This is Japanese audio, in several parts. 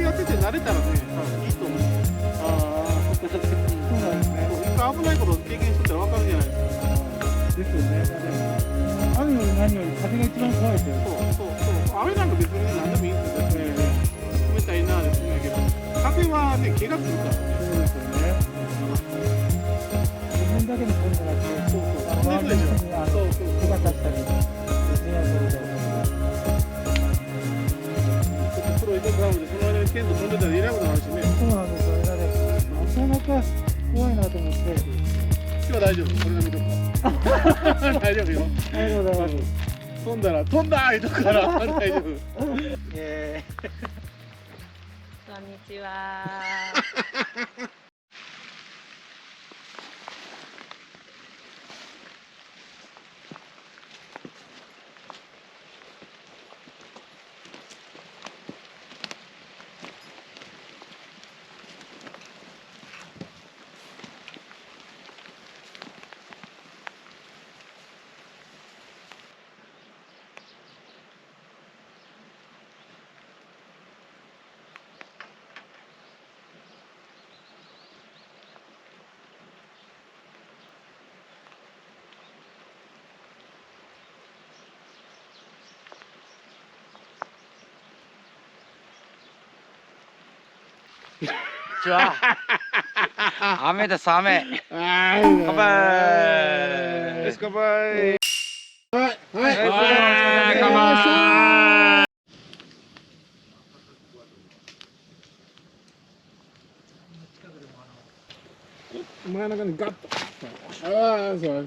やってて慣れたらね、いいと思う。そうなんですね。一回危ないこと経験してたら分かるじゃないですか。ですよね。雨より何より風が一番怖いですよ。そう。雨なんか別に何でもいいんですよ。冷たいなですんやけど、風はね、怪我するからね。そうですよね。自分だけのことじゃなくて、そう。本当でしょ。怪我させたりしないとみたいな。ちょっとプロ行こうかなので、その間にテント飛んでたらいらなくなるしね。そうなんですよ。なかなか怖いなと思って。今日は大丈夫。俺が見とくから。大丈夫よ。ありがとうございます。飛んだら飛んだー言うとくから大丈夫。こんにちは。ちは。雨です、雨。はい。乾杯。乾杯。はい。乾杯。真ん中にガッと。ああ、そう。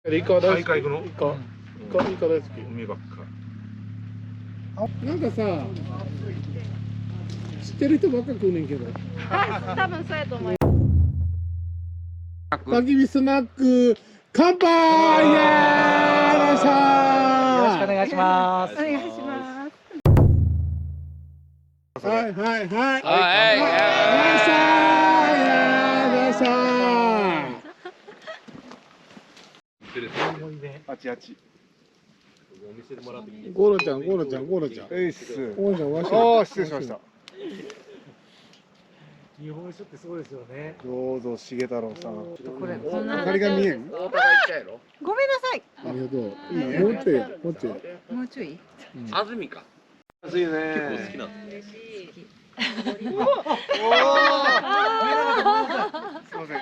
イカ大好き。イカ大好き。海ばっか。なんかさ、知ってる人ばっか食うねんけど。多分そうやと思い焚き火スナック、乾杯。イエーイ。よいしょー。よろしくお願いします。ます。お願いします。はい。はい。よいしょー。あちあち。ゴロちゃん。えいっす。ゴロちゃん、わし。ああ、失礼しました。日本酒ってすごいですよね。どうぞ、重太郎さん。これこんな明かりが見えん。ごめんなさい。ありがとう。いいね。もっち。もうちょい。安住か。暑いね。結構好きなん嬉しい。すみません。